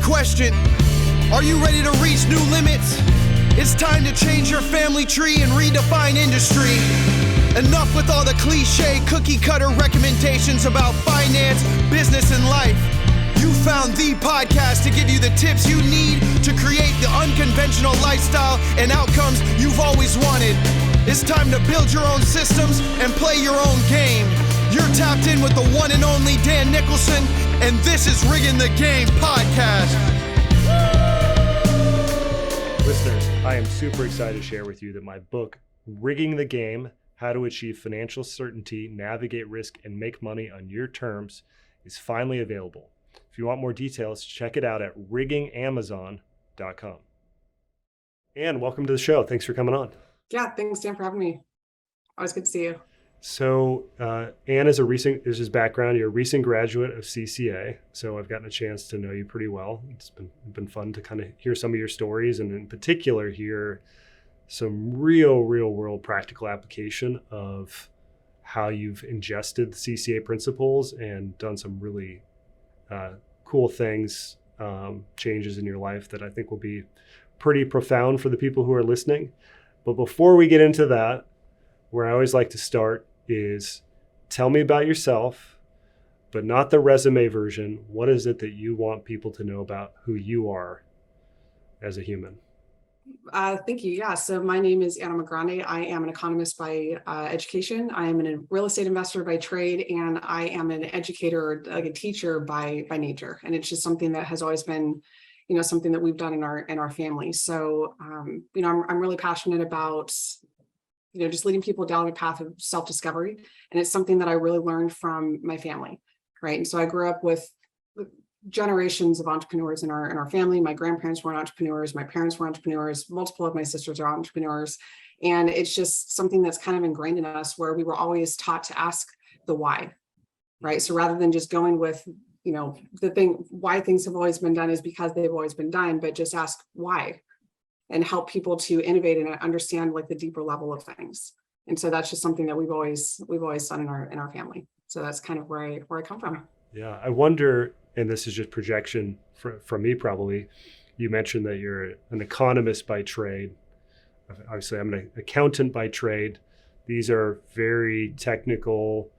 question. Are you ready to reach new limits? It's time to change your family tree and redefine industry. Enough with all the cliche cookie cutter recommendations about finance, business, and life. You found the podcast to give you the tips you need to create the unconventional lifestyle and outcomes you've always wanted. It's time to build your own systems and play your own game. You're tapped in with the one and only Dan Nicholson, and this is Rigging the Game Podcast. Listeners, I am super excited to share with you that my book, Rigging the Game, How to Achieve Financial Certainty, Navigate Risk, and Make Money on Your Terms, is finally available. If you want more details, check it out at riggingamazon.com. And welcome to the show. Thanks for coming on. Yeah, thanks, Dan, for having me. Always good to see you. So Ann is his background. You're a recent graduate of CCA, so I've gotten a chance to know you pretty well. It's been fun to kind of hear some of your stories, and in particular hear some real world practical application of how you've ingested the CCA principles and done some really cool things, changes in your life that I think will be pretty profound for the people who are listening. But before we get into that, where I always like to start is tell me about yourself, but not the resume version. What is it that you want people to know about who you are as a human? Thank you. Yeah. So my name is Amagrande. I am an economist by education. I am a real estate investor by trade, and I am an educator, like a teacher by nature. And it's just something that has always been, something that we've done in our family. So, I'm really passionate about, just leading people down a path of self-discovery. And it's something that I really learned from my family, right? And so I grew up with generations of entrepreneurs in our family. My grandparents were entrepreneurs. My parents were entrepreneurs. Multiple of my sisters are entrepreneurs. And it's just something that's kind of ingrained in us, where we were always taught to ask the why, right? So rather than just going with, why things have always been done is because they've always been done, but just ask why, and help people to innovate and understand like the deeper level of things. And so that's just something that we've always done in our family. So that's kind of where I come from. Yeah, I wonder, and this is just projection from me probably, you mentioned that you're an economist by trade. Obviously, I'm an accountant by trade. These are very technical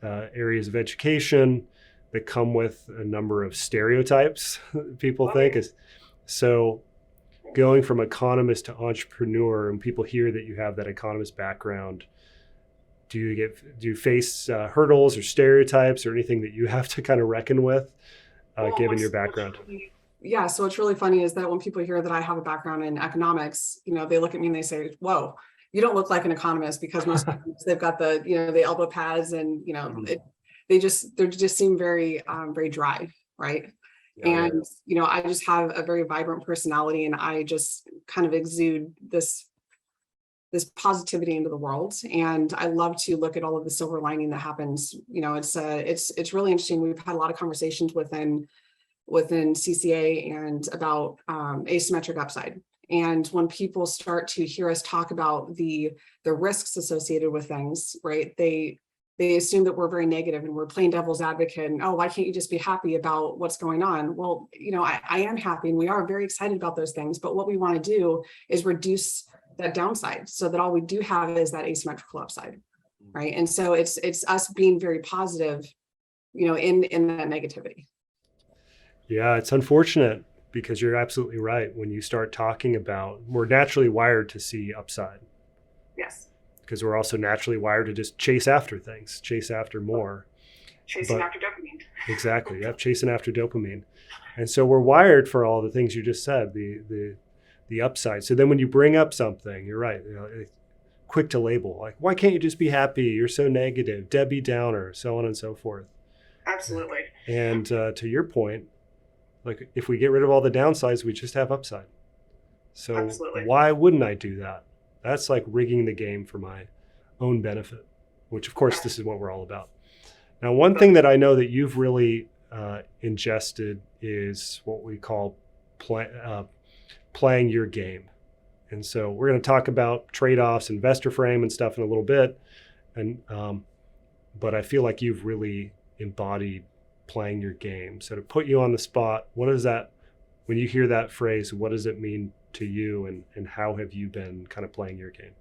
areas of education that come with a number of stereotypes people think. So going from economist to entrepreneur, and people hear that you have that economist background, do you face hurdles or stereotypes or anything that you have to kind of reckon with, given your background? Yeah, so what's really funny is that when people hear that I have a background in economics, they look at me and they say, "Whoa, you don't look like an economist," because most they've got the the elbow pads, and they just seem very very dry, right? And I just have a very vibrant personality, and I just kind of exude this positivity into the world. And I love to look at all of the silver lining that happens. It's really interesting. We've had a lot of conversations within CCA and about asymmetric upside. And when people start to hear us talk about the risks associated with things, right, they assume that we're very negative and we're playing devil's advocate, and, oh, why can't you just be happy about what's going on? Well, I am happy, and we are very excited about those things. But what we want to do is reduce that downside, so that all we do have is that asymmetrical upside, right? And so it's us being very positive, in that negativity. Yeah, it's unfortunate, because you're absolutely right. When you start talking about, we're naturally wired to see upside. Yes. Because we're also naturally wired to just chase after things, chase after more. Chasing after dopamine. Exactly. Yep. Chasing after dopamine. And so we're wired for all the things you just said, the upside. So then when you bring up something, you're right, quick to label, like, why can't you just be happy? You're so negative, Debbie Downer, so on and so forth. Absolutely. And to your point, like, if we get rid of all the downsides, we just have upside. So Absolutely. Why wouldn't I do that? That's like rigging the game for my own benefit, which, of course, this is what we're all about. Now, one thing that I know that you've really ingested is what we call playing your game. And so we're going to talk about trade-offs, investor frame and stuff in a little bit. But I feel like you've really embodied playing your game. So to put you on the spot, what does that when you hear that phrase, what does it mean to you, and how have you been kind of playing your game?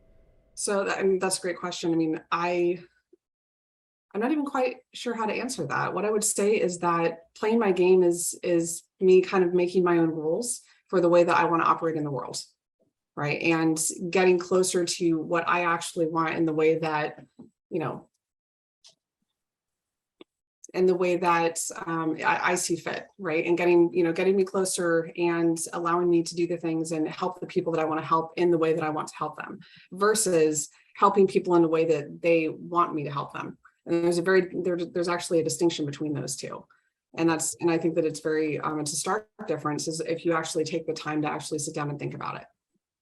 So that, I mean, that's a great question. I mean, I'm not even quite sure how to answer that. What I would say is that playing my game is me kind of making my own rules for the way that I want to operate in the world, right? And getting closer to what I actually want in the way that, you know, in the way that I see fit, right? And getting me closer and allowing me to do the things and help the people that I want to help in the way that I want to help them, versus helping people in the way that they want me to help them. And there's actually a distinction between those two. And I think that it's it's a stark difference is if you actually take the time to actually sit down and think about it,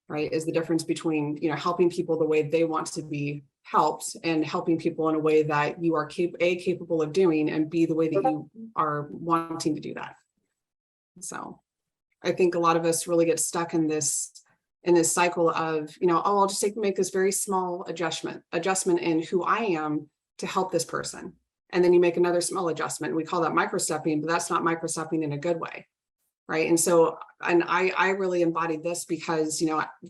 right? Is the difference between, helping people the way they want to be helped and helping people in a way that you are capable of doing, and B, the way that you are wanting to do that. So I think a lot of us really get stuck in this cycle of, I'll just make this very small adjustment in who I am to help this person. And then you make another small adjustment. We call that microstepping, but that's not microstepping in a good way. Right. And so, I really embodied this because,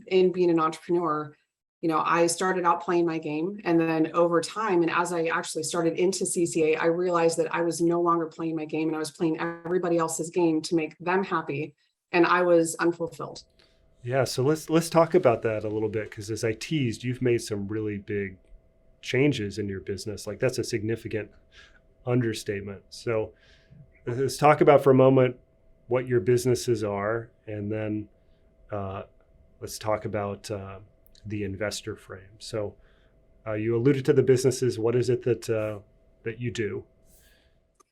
in being an entrepreneur, I started out playing my game, and then over time, and as I actually started into CCA, I realized that I was no longer playing my game and I was playing everybody else's game to make them happy. And I was unfulfilled. Yeah. So let's talk about that a little bit, because as I teased, you've made some really big changes in your business. Like, that's a significant understatement. So let's talk about for a moment what your businesses are, and then let's talk about the investor frame. So you alluded to the businesses. What is it that you do?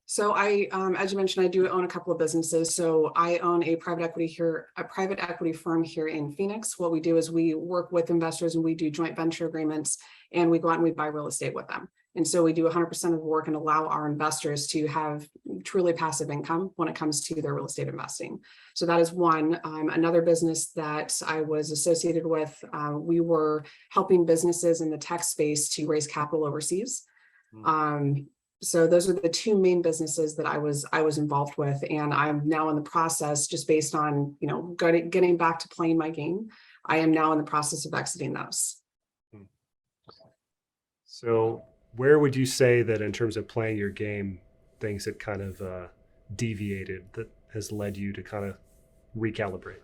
So I, as you mentioned, I do own a couple of businesses. So I own a private equity firm here in Phoenix. What we do is we work with investors and we do joint venture agreements, and we go out and we buy real estate with them. And so we do 100% of the work and allow our investors to have truly passive income when it comes to their real estate investing. So that is one. Another business that I was associated with, we were helping businesses in the tech space to raise capital overseas. So those are the two main businesses that I was involved with, and I'm now in the process, just based on getting back to playing my game. I am now in the process of exiting those. So where would you say that in terms of playing your game, things that kind of deviated that has led you to kind of recalibrate?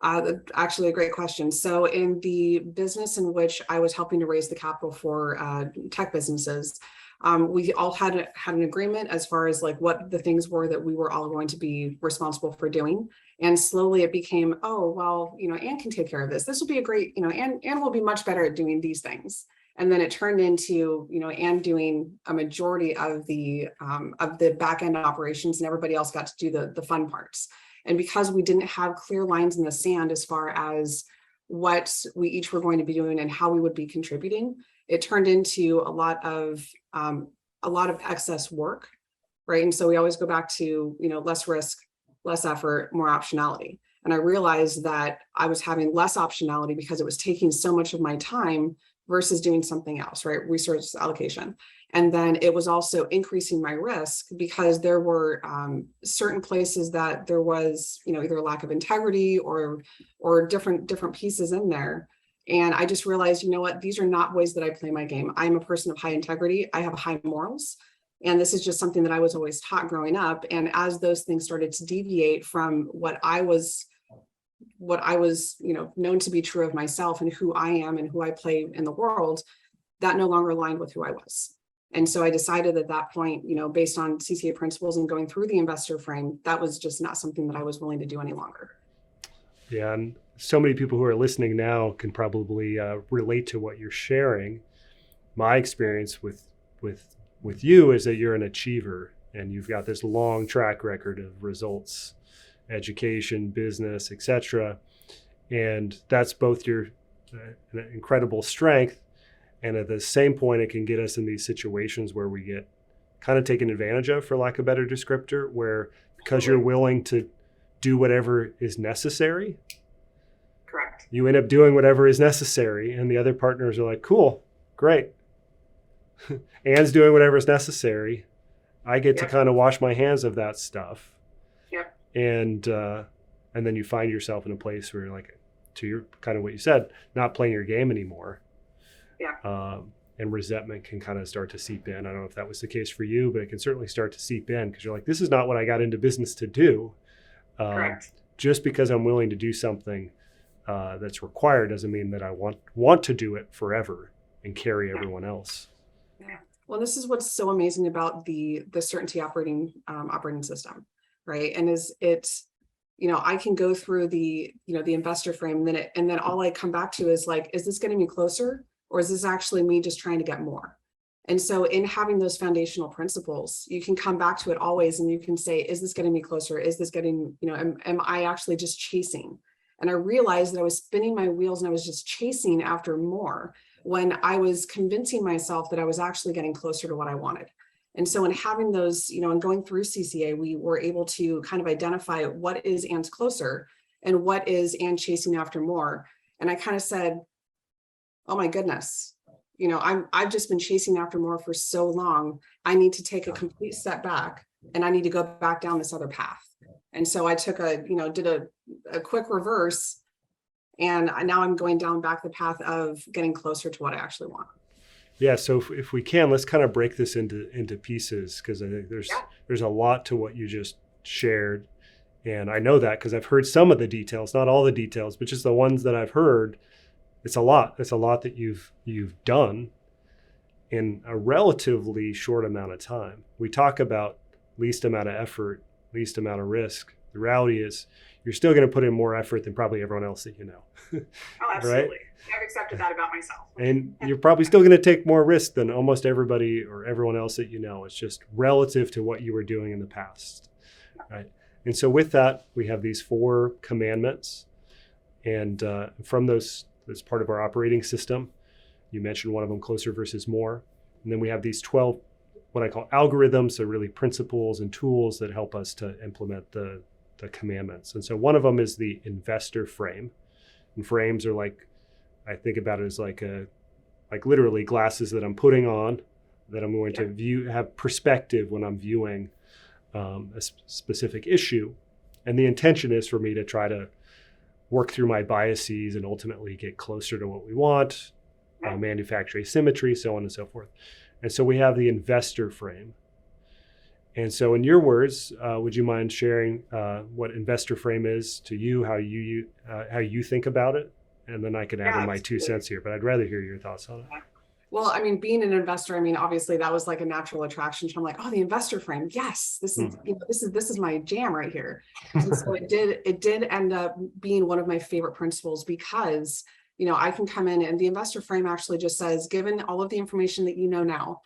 Actually, a great question. So in the business in which I was helping to raise the capital for tech businesses, we all had an agreement as far as like what the things were that we were all going to be responsible for doing. And slowly it became, oh, well, Anne can take care of this. This will be a great, Anne will be much better at doing these things. And then it turned into, Anne doing a majority of the back end operations, and everybody else got to do the fun parts. And because we didn't have clear lines in the sand as far as what we each were going to be doing and how we would be contributing, it turned into a lot of excess work, right? And so we always go back to, less risk, less effort, more optionality. And I realized that I was having less optionality because it was taking so much of my time versus doing something else, right? Resource allocation. And then it was also increasing my risk because there were certain places that there was, either a lack of integrity or different pieces in there. And I just realized, these are not ways that I play my game. I'm a person of high integrity. I have high morals. And this is just something that I was always taught growing up. And as those things started to deviate from what I was, known to be true of myself and who I am and who I play in the world, that no longer aligned with who I was. And so I decided at that point, based on CCA principles and going through the investor frame, that was just not something that I was willing to do any longer. Yeah, and so many people who are listening now can probably relate to what you're sharing. My experience with you is that you're an achiever, and you've got this long track record of results, education, business, etc. And that's both your an incredible strength, and at the same point, it can get us in these situations where we get kind of taken advantage of, for lack of a better descriptor, where because you're willing to do whatever is necessary, correct, you end up doing whatever is necessary, and the other partners are like, cool, great. Anne's doing whatever is necessary. I get to kind of wash my hands of that stuff. Yep. and then you find yourself in a place where, like, to your kind of what you said, not playing your game anymore. Yeah. And resentment can kind of start to seep in. I don't know if that was the case for you, but it can certainly start to seep in because you're like, this is not what I got into business to do. Correct. Just because I'm willing to do something that's required doesn't mean that I want to do it forever and carry everyone else. Yeah. Well, this is what's so amazing about the certainty operating system, right? And is it, I can go through the investor frame, and then all I come back to is like, is this getting me closer, or is this actually me just trying to get more? And so in having those foundational principles, you can come back to it always, and you can say, is this getting me closer? Is this getting, am I actually just chasing? And I realized that I was spinning my wheels and I was just chasing after more when I was convincing myself that I was actually getting closer to what I wanted. And so in having those, and going through CCA, we were able to kind of identify what is Anne's closer and what is Anne chasing after more. And I kind of said, oh my goodness, I've just been chasing after more for so long. I need to take a complete step back, and I need to go back down this other path. And so I took did a quick reverse, and now I'm going down back the path of getting closer to what I actually want. Yeah. So if we can, let's kind of break this into pieces, because I think there's a lot to what you just shared. And I know that because I've heard some of the details, not all the details, but just the ones that I've heard. It's a lot. It's a lot that you've done in a relatively short amount of time. We talk about least amount of effort, least amount of risk. The reality is you're still going to put in more effort than probably everyone else that you know. Oh, absolutely. Right? I've accepted that about myself. And you're probably still going to take more risk than almost everybody or everyone else that you know. It's just relative to what you were doing in the past. Right? And so with that, we have these 4 commandments. And from those, as part of our operating system, you mentioned one of them, closer versus more. And then we have these 12, what I call algorithms, so really principles and tools that help us to implement the commandments. And so one of them is the investor frame. And frames are like, I think about it as like literally glasses that I'm putting on, that I'm going to have perspective when I'm viewing a specific issue. And the intention is for me to try to work through my biases and ultimately get closer to what we want, manufacture asymmetry, so on and so forth. And so we have the investor frame. And so in your words, would you mind sharing what investor frame is to you, how you think about it? And then I can add in my 2 cents here, but I'd rather hear your thoughts on it. Well, being an investor, obviously that was like a natural attraction. So I'm like, oh, the investor frame. Yes, this is my jam right here. And so it did end up being one of my favorite principles because, I can come in, and the investor frame actually just says, given all of the information that you know now,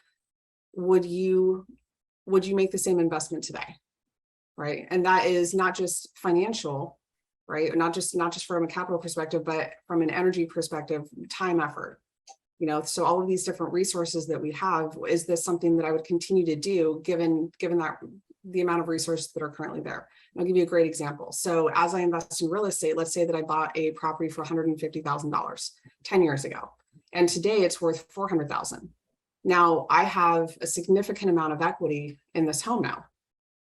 would you make the same investment today? Right. And that is not just financial, right? Not just from a capital perspective, but from an energy perspective, time, effort. So all of these different resources that we have, is this something that I would continue to do given that the amount of resources that are currently there? And I'll give you a great example. So as I invest in real estate, let's say that I bought a property for $150,000 10 years ago, and today it's worth $400,000. Now I have a significant amount of equity in this home now.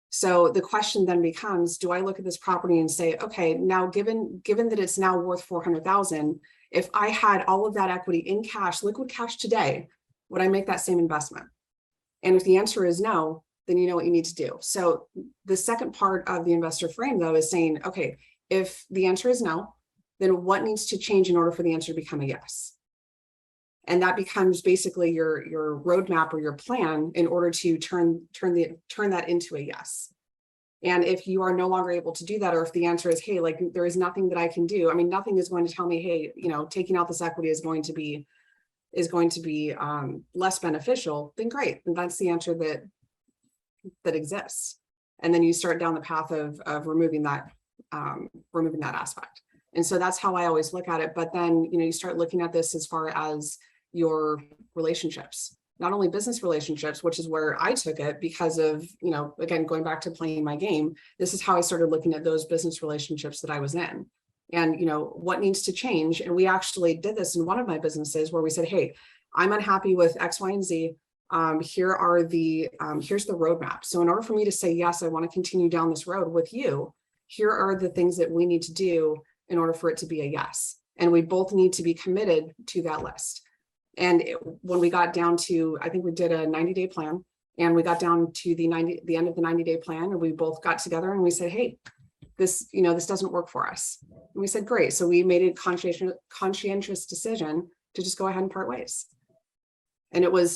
So the question then becomes, do I look at this property and say, okay, now given that it's now worth $400,000, if I had all of that equity in cash, liquid cash today, would I make that same investment? And if the answer is no, then you know what you need to do. So the second part of the investor frame, though, is saying, okay, if the answer is no, then what needs to change in order for the answer to become a yes? And that becomes basically your roadmap or your plan in order to turn that into a yes. And if you are no longer able to do that, or if the answer is, hey, like there is nothing that I can do, nothing is going to tell me, hey, taking out this equity is going to be less beneficial, then great. And that's the answer that exists. And then you start down the path of removing that aspect. And so that's how I always look at it. But then, you start looking at this as far as your relationships, not only business relationships, which is where I took it because of, again, going back to playing my game, this is how I started looking at those business relationships that I was in. And, what needs to change. And we actually did this in one of my businesses where we said, hey, I'm unhappy with X, Y, and Z. Here's the roadmap. So in order for me to say, yes, I want to continue down this road with you, here are the things that we need to do in order for it to be a yes. And we both need to be committed to that list. And when we got down to, I think we did a 90-day plan, and we got down to the end of the 90-day plan, and we both got together and we said, hey, this doesn't work for us. And we said, great. So we made a conscientious decision to just go ahead and part ways. And there was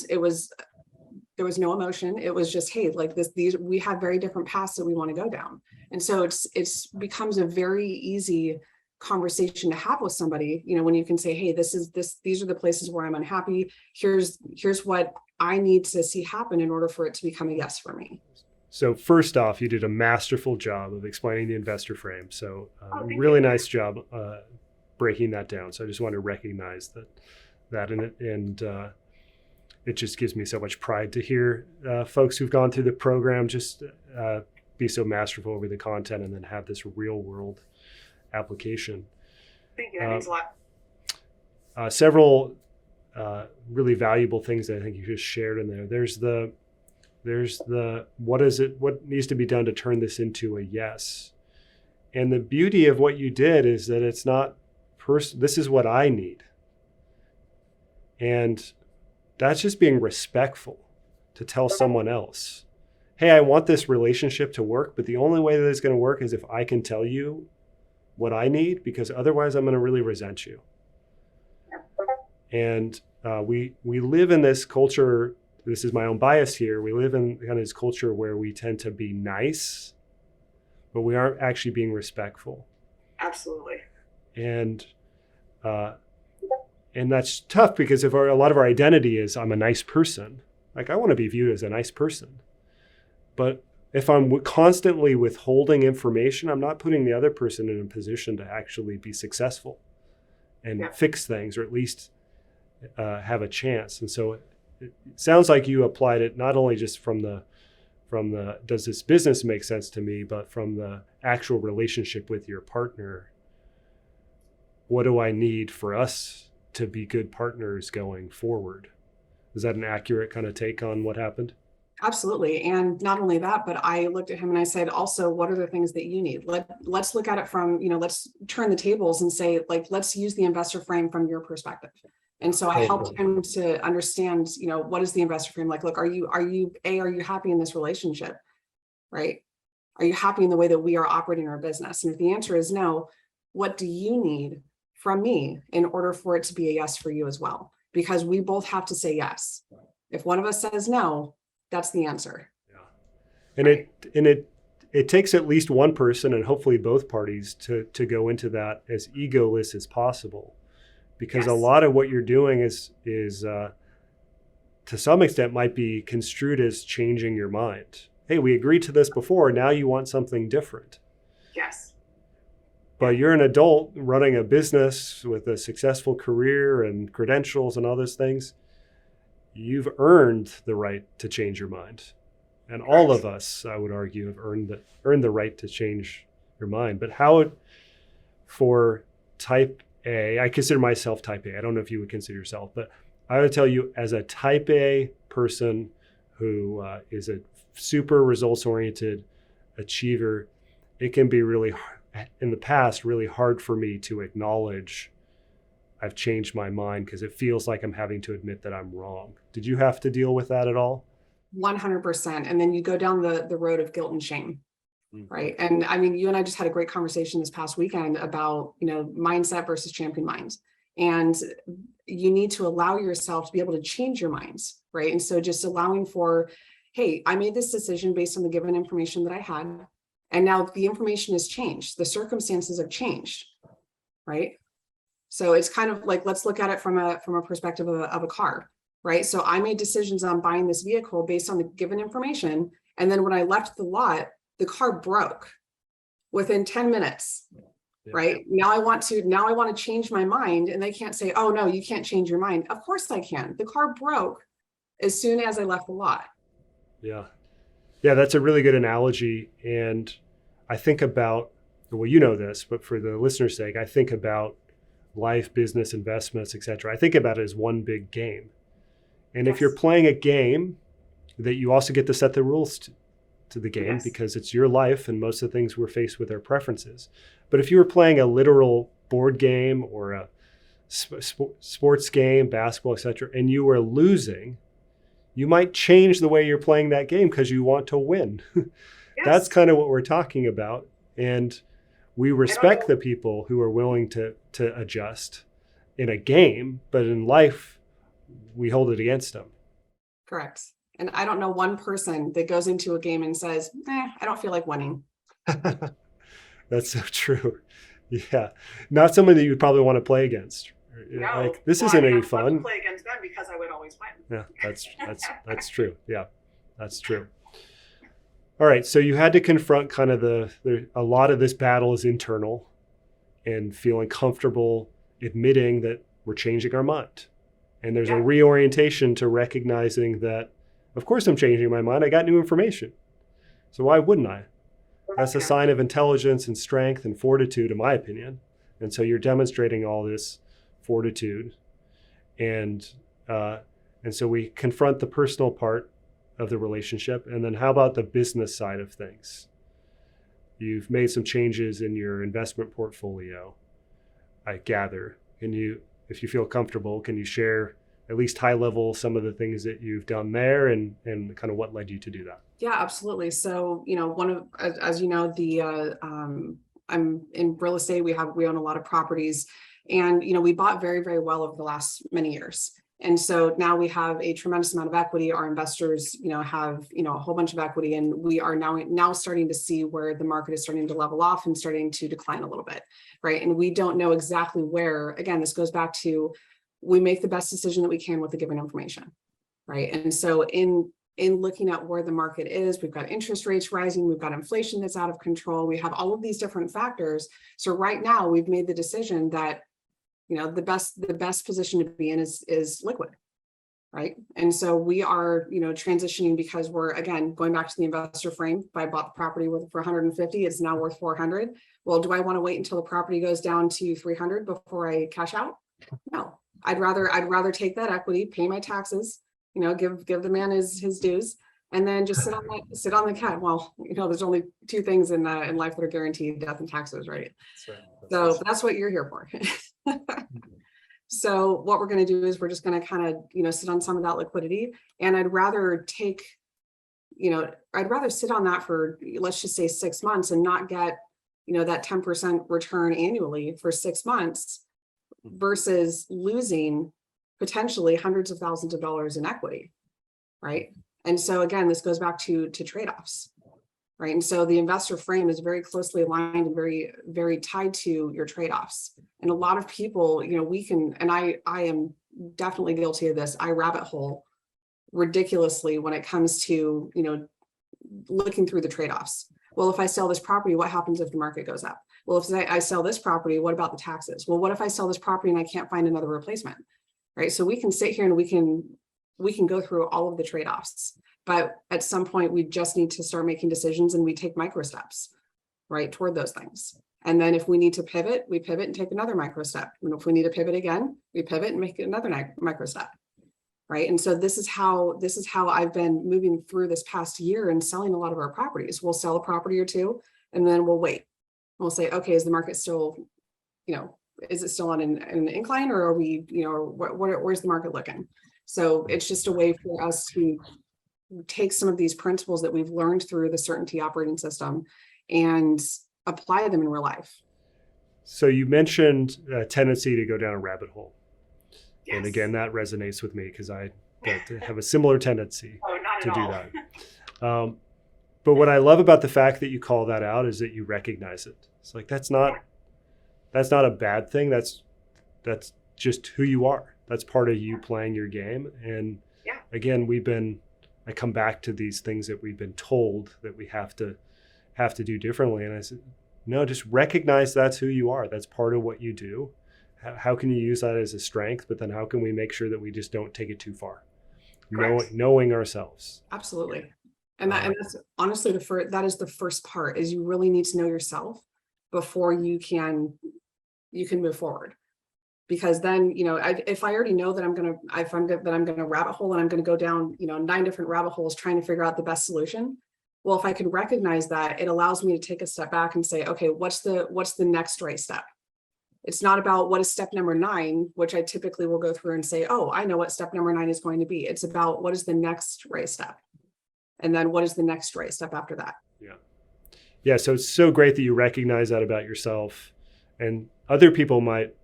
no emotion. It was just, hey, like we have very different paths that we want to go down. And so it's becomes a very easy conversation to have with somebody, when you can say, hey, these are the places where I'm unhappy. Here's what I need to see happen in order for it to become a yes for me. So first off, you did a masterful job of explaining the investor frame. So really nice job breaking that down. So I just want to recognize that in it. And it just gives me so much pride to hear folks who've gone through the program just be so masterful over the content and then have this real world application. Thank you. That means a lot. Several really valuable things that I think you just shared in there. There's the what needs to be done to turn this into a yes. And the beauty of what you did is that it's not this is what I need. And that's just being respectful to tell someone else, hey, I want this relationship to work, but the only way that it's going to work is if I can tell you what I need, because otherwise I'm going to really resent you. And we live in this culture. This is my own bias here. We live in kind of this culture where we tend to be nice, but we aren't actually being respectful. Absolutely. And that's tough because if a lot of our identity is I'm a nice person, like I want to be viewed as a nice person. But if I'm constantly withholding information, I'm not putting the other person in a position to actually be successful and fix things, or at least have a chance. And so it sounds like you applied it not only just from the does this business make sense to me, but from the actual relationship with your partner. What do I need for us to be good partners going forward? Is that an accurate kind of take on what happened? Absolutely. And not only that, but I looked at him and I said, also, what are the things that you need? Let's look at it from, let's turn the tables and say, like, let's use the investor frame from your perspective. And so I helped him to understand, what is the investor frame like? Look, are you happy in this relationship? Right? Are you happy in the way that we are operating our business? And if the answer is no, what do you need from me in order for it to be a yes for you as well? Because we both have to say yes. If one of us says no, that's the answer. Yeah. And it takes at least one person and hopefully both parties to go into that as egoless as possible. Because a lot of what you're doing is to some extent might be construed as changing your mind. Hey, we agreed to this before, now you want something different. Yes. But you're an adult running a business with a successful career and credentials and all those things. You've earned the right to change your mind. And all of us, I would argue, have earned the right to change your mind. But how for type A, I consider myself type A. I don't know if you would consider yourself, but I would tell you as a type A person who is a super results-oriented achiever, it can be really, in the past, really hard for me to acknowledge I've changed my mind because it feels like I'm having to admit that I'm wrong. Did you have to deal with that at all? 100%. And then you go down the road of guilt and shame. Right. And I mean, you and I just had a great conversation this past weekend about, mindset versus champion minds. And you need to allow yourself to be able to change your minds. Right. And so just allowing for, hey, I made this decision based on the given information that I had. And now the information has changed. The circumstances have changed. Right. So it's kind of like, let's look at it from a perspective of a car. Right. So I made decisions on buying this vehicle based on the given information. And then when I left the lot, the car broke within 10 minutes, right? Now I want to change my mind, and they can't say, oh no, you can't change your mind. Of course I can. The car broke as soon as I left the lot. Yeah. That's a really good analogy. And I think about, well, you know this, but for the listener's sake, I think about life, business, investments, etc. I think about it as one big game. And if you're playing a game that you also get to set the rules to the game Yes. because it's your life and most of the things we're faced with are preferences. But if you were playing a literal board game or a sports game, basketball, etc., and you were losing, you might change the way you're playing that game because you want to win. That's Yes. kind of what we're talking about. And we respect the people who are willing to adjust in a game, but in life, we hold it against them. Correct. And I don't know one person that goes into a game and says, I don't feel like winning. That's so true. Yeah. Not someone that you'd probably want to play against. No. Like, this Well, isn't I mean, any I'd love to fun. play against them because I would always win. Yeah, that's true. Yeah, that's true. All right. So you had to confront kind of a lot of this battle is internal and feeling comfortable admitting that we're changing our mind. And there's a reorientation to recognizing that, of course, I'm changing my mind. I got new information. So why wouldn't I? That's a sign of intelligence and strength and fortitude, in my opinion. And so you're demonstrating all this fortitude. And so we confront the personal part of the relationship. And then how about the business side of things? You've made some changes in your investment portfolio, I gather. If you feel comfortable, can you share at least high level some of the things that you've done there and kind of what led you to do that? Yeah, absolutely. So, as you know, I'm in real estate. We own a lot of properties, and, we bought very, very well over the last many years. And so now we have a tremendous amount of equity. Our investors, have, a whole bunch of equity, and we are now starting to see where the market is starting to level off and starting to decline a little bit, right? And we don't know exactly where. Again, this goes back to, we make the best decision that we can with the given information, right? And so in looking at where the market is, we've got interest rates rising, we've got inflation that's out of control, we have all of these different factors. So right now we've made the decision that, the best position to be in is liquid, right? And so we are, transitioning because we're, again, going back to the investor frame. If I bought the property for 150, it's now worth 400. Well, do I want to wait until the property goes down to 300 before I cash out? No, I'd rather take that equity, pay my taxes, give the man his dues, and then just sit on the cat. Well, there's only two things in life that are guaranteed: death and taxes, right? So that's what you're here for. So what we're going to do is we're just going to kind of, sit on some of that liquidity, and I'd rather sit on that for, let's just say 6 months, and not get, that 10% return annually for 6 months versus losing potentially hundreds of thousands of dollars in equity, right? And so again, this goes back to trade-offs, right? And so the investor frame is very closely aligned and very, very tied to your trade-offs. And a lot of people, we can, and I am definitely guilty of this, I rabbit hole ridiculously when it comes to, looking through the trade-offs. Well, if I sell this property, what happens if the market goes up? Well, if I sell this property, what about the taxes? Well, what if I sell this property and I can't find another replacement? Right? So we can sit here and we can go through all of the trade-offs, but at some point we just need to start making decisions, and we take micro steps, right, toward those things. And then if we need to pivot, we pivot and take another micro step. And if we need to pivot again, we pivot and make another micro step. Right. And so this is how I've been moving through this past year and selling a lot of our properties. We'll sell a property or two, and then we'll wait. We'll say, okay, is the market still, is it still on an incline, or are we, where's the market looking? So it's just a way for us to take some of these principles that we've learned through the certainty operating system and apply them in real life. So you mentioned a tendency to go down a rabbit hole. Yes. And again, that resonates with me because I have a similar tendency to do that. But what I love about the fact that you call that out is that you recognize it. It's like, that's not a bad thing. That's just who you are. That's part of you playing your game. And again, I come back to these things that we've been told that we have to do differently. And I said, no, just recognize that's who you are. That's part of what you do. How can you use that as a strength? But then how can we make sure that we just don't take it too far? Knowing ourselves. Absolutely. And that's honestly that is the first part, is you really need to know yourself before you can move forward. Because then, if I already know that I'm going to rabbit hole, and I'm going to go down, 9 different rabbit holes trying to figure out the best solution, Well, if I can recognize that, it allows me to take a step back and say, okay, what's the next right step? It's not about what is step number 9, which I typically will go through and say, oh, I know what step number 9 is going to be. It's about what is the next right step. And then what is the next right step after that? Yeah. Yeah. So it's so great that you recognize that about yourself, and other people might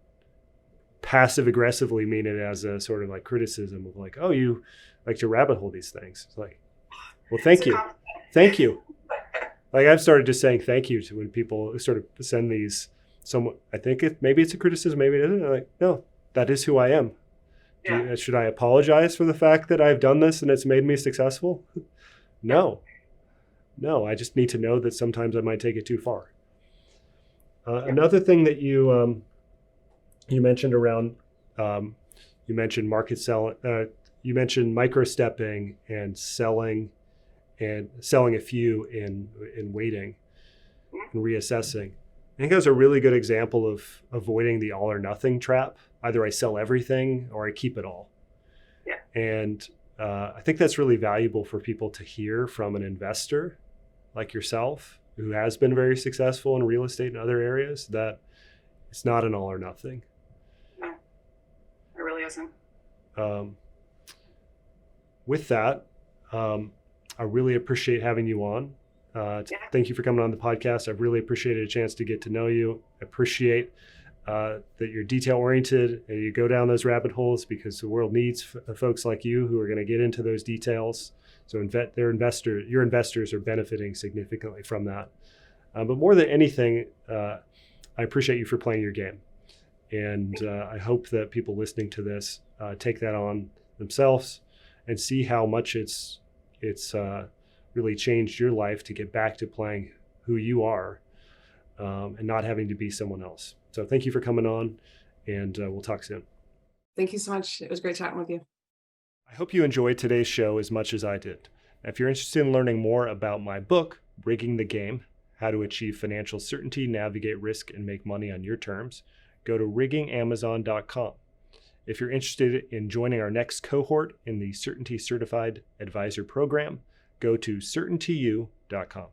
passive aggressively mean it as a sort of like criticism of like, oh, you like to rabbit hole these things. It's like, well, thank you. Thank you. Like I've started just saying thank you to when people sort of send these somewhat, I think maybe it's a criticism, maybe it isn't. I'm like, no, that is who I am. Yeah. Should I apologize for the fact that I've done this and it's made me successful? No. No, I just need to know that sometimes I might take it too far. Another thing that you mentioned around, you mentioned market selling, you mentioned microstepping and selling a few in waiting and reassessing. I think that was a really good example of avoiding the all or nothing trap. Either I sell everything or I keep it all. Yeah. And I think that's really valuable for people to hear from an investor like yourself, who has been very successful in real estate and other areas, that it's not an all or nothing. No, it really isn't. With that, I really appreciate having you on. Thank you for coming on the podcast. I've really appreciated a chance to get to know you. I appreciate that you're detail oriented and you go down those rabbit holes, because the world needs folks like you who are going to get into those details. So your investors are benefiting significantly from that. But more than anything, I appreciate you for playing your game. And I hope that people listening to this take that on themselves and see how much it's really changed your life to get back to playing who you are, and not having to be someone else. So thank you for coming on, and we'll talk soon. Thank you so much. It was great chatting with you. I hope you enjoyed today's show as much as I did. If you're interested in learning more about my book, Rigging the Game, How to Achieve Financial Certainty, Navigate Risk, and Make Money on Your Terms, go to riggingamazon.com. If you're interested in joining our next cohort in the Certainty Certified Advisor Program, go to certaintyu.com.